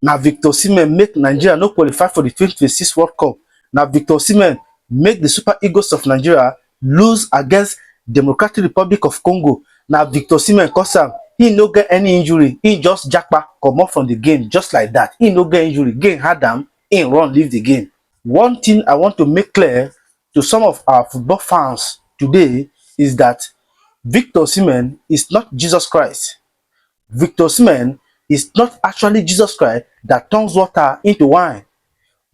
Now Victor Osimhen make Nigeria no qualify for the 2026 World Cup. Now Victor Osimhen make the Super Eagles of Nigeria lose against Democratic Republic of Congo. Now Victor Osimhen cause am, he no get any injury. He just jackpot come off from the game just like that. He no get injury. Game had am, he run leave the game. One thing I want to make clear to some of our football fans today is that Victor Osimhen is not Jesus Christ. Victor Osimhen is not actually Jesus Christ that turns water into wine.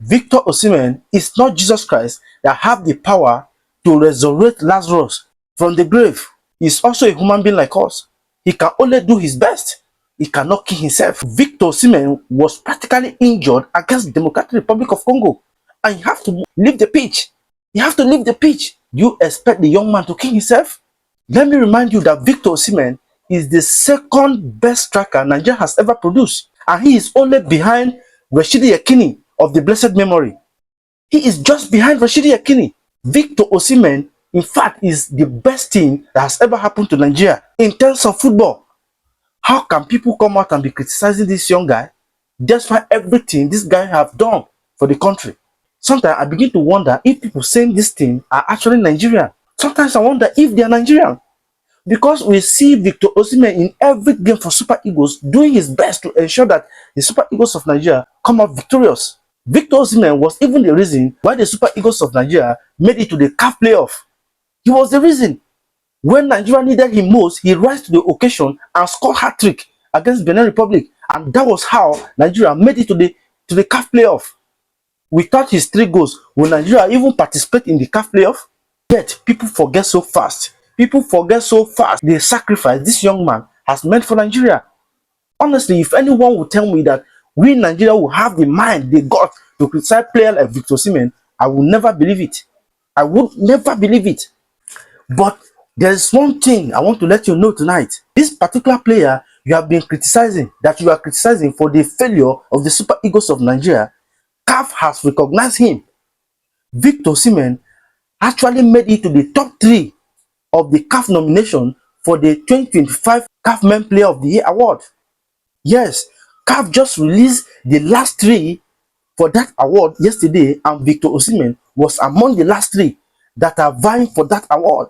Victor Osimhen is not Jesus Christ that have the power to resurrect Lazarus from the grave. He's also a human being like us. He can only do his best. He cannot kill himself. Victor Osimhen was practically injured against the Democratic Republic of Congo. And you have to leave the pitch. You have to leave the pitch. You expect the young man to kill himself? Let me remind you that Victor Osimhen is the second best striker Nigeria has ever produced. And he is only behind Rashidi Yekini of the blessed memory. He is just behind Rashidi Yekini. Victor Osimhen, in fact, is the best thing that has ever happened to Nigeria in terms of football. How can people come out and be criticizing this young guy despite everything this guy have done for the country? Sometimes I begin to wonder if people saying this thing are actually Nigerian. Sometimes I wonder if they are Nigerian. Because we see Victor Osimhen in every game for Super Eagles doing his best to ensure that the Super Eagles of Nigeria come out victorious. Victor Osimhen was even the reason why the Super Eagles of Nigeria made it to the CAF playoff. He was the reason. When Nigeria needed him most, he rose to the occasion and scored hat-trick against Benin Republic. And that was how Nigeria made it to the CAF playoff. Without his 3 goals, will Nigeria even participate in the CAF playoff? Yet, people forget so fast. People forget so fast the sacrifice this young man has meant for Nigeria. Honestly, if anyone would tell me that we in Nigeria will have the mind they got to criticize players like Victor Osimhen, I will never believe it. I would never believe it. But there is one thing I want to let you know tonight. This particular player you have been criticizing, that you are criticizing for the failure of the Super Eagles of Nigeria, CAF has recognized him. Victor Osimhen actually made it to the top 3 of the CAF nomination for the 2025 CAF Men Player of the Year award. Yes, CAF just released the last 3 for that award yesterday, and Victor Osimhen was among the last 3 that are vying for that award.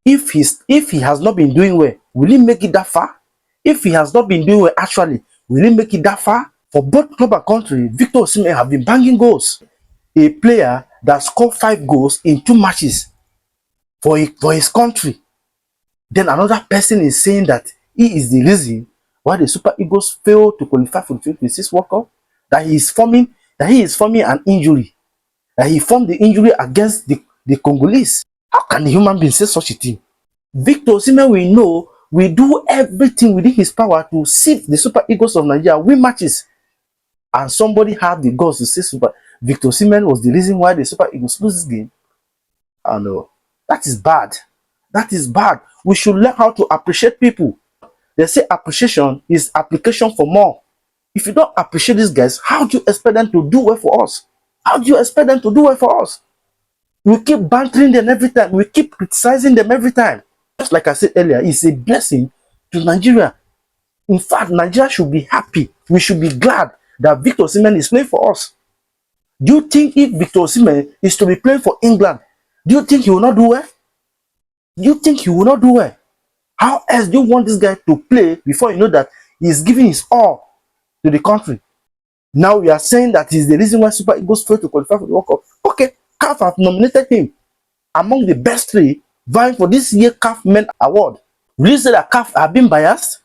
If he has not been doing well, will he make it that far? If he has not been doing well actually, will he make it that far? For both club and country, Victor Osimhen have been banging goals. A player that scored 5 goals in 2 matches for his country. Then another person is saying that he is the reason why the Super Eagles failed to qualify for the 2026 World Cup. That he is forming an injury. That he formed the injury against the Congolese. How can a human being say such a thing? Victor Osimhen, we know, will do everything within his power to see the Super Eagles of Nigeria win matches. And somebody had the guts to say Victor Osimhen was the reason why the Super Eagles lose this game. I know. That is bad. That is bad. We should learn how to appreciate people. They say appreciation is application for more. If you don't appreciate these guys, how do you expect them to do well for us? How do you expect them to do well for us? We keep bantering them every time. We keep criticizing them every time. Just like I said earlier, it's a blessing to Nigeria. In fact, Nigeria should be happy. We should be glad that Victor Osimhen is playing for us. Do you think if Victor Osimhen is to be playing for England, do you think he will not do well? Do you think he will not do well? How else do you want this guy to play before you know that he is giving his all to the country? Now we are saying that he's the reason why Super Eagles failed to qualify for the World Cup. Okay, CAF have nominated him among the best 3 vying for this year's CAF Men Award. Will you say that CAF have been biased?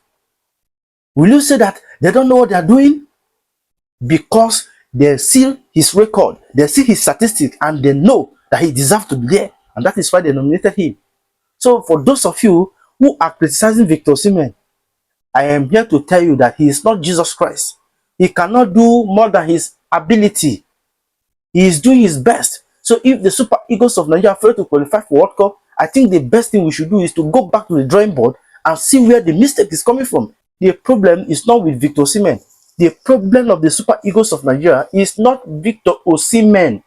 Will you say that they don't know what they are doing? Because they see his record, they see his statistics, and they know that he deserves to be there. And that is why they nominated him. So for those of you who are criticizing Victor Osimhen, I am here to tell you that he is not Jesus Christ. He cannot do more than his ability. He is doing his best. So if the Super Eagles of Nigeria fail to qualify for World Cup, I think the best thing we should do is to go back to the drawing board and see where the mistake is coming from. The problem is not with Victor Osimhen. The problem of the Super Eagles of Nigeria is not Victor Osimhen.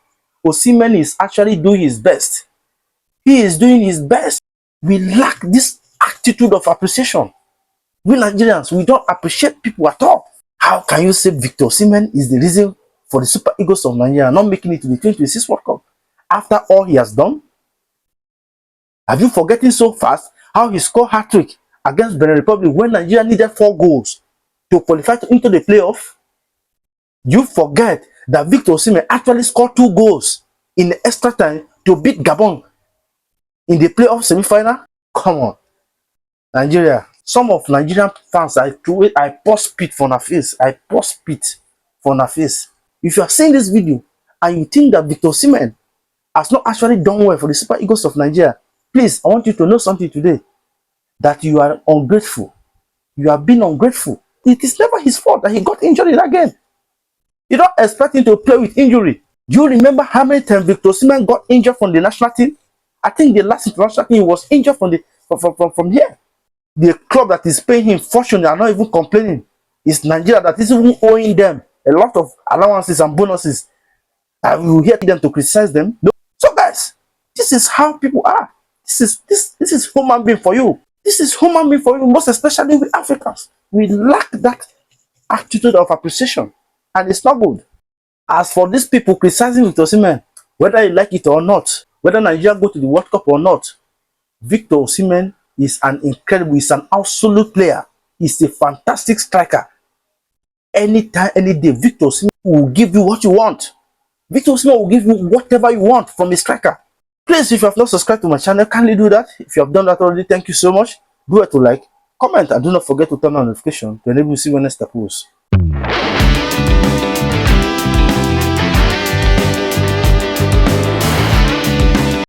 Osimhen is actually doing his best. He is doing his best. We lack this attitude of appreciation. We Nigerians, we don't appreciate people at all. How can you say Victor Osimhen is the reason for the Super Eagles of Nigeria not making it to the 2026 World Cup after all he has done? Have you forgotten so fast how he scored hat-trick against Benin Republic when Nigeria needed 4 goals to qualify into the playoff? You forget that Victor Osimhen actually scored 2 goals in the extra time to beat Gabon in the playoff semi-final? Come on, Nigeria. Some of Nigerian fans, I pour spit for their face. I pour spit for their face. If you are seeing this video and you think that Victor Osimhen has not actually done well for the Super Eagles of Nigeria, please, I want you to know something today. That you are ungrateful. You are being ungrateful. It is never his fault that he got injured in that game. You don't expect him to play with injury. Do you remember how many times Victor Osimhen got injured from the national team? I think the last international team was injured from here. The club that is paying him fortune are not even complaining. It's Nigeria that is even owing them a lot of allowances and bonuses. And we will hear them to criticize them. No. So guys, this is how people are. This is human being for you. This is human being for you, most especially with Africans. We lack that attitude of appreciation, and it's not good. As for these people criticizing Victor Osimhen, whether you like it or not, whether Nigeria go to the World Cup or not, Victor Osimhen is an absolute player. He's a fantastic striker. Anytime, any day, Victor Osimhen will give you what you want. Victor Osimhen will give you whatever you want from a striker. Please, if you have not subscribed to my channel, kindly do that. If you have done that already, thank you so much. Do it to like, comment, and do not forget to turn on notification to enable you see when next I post.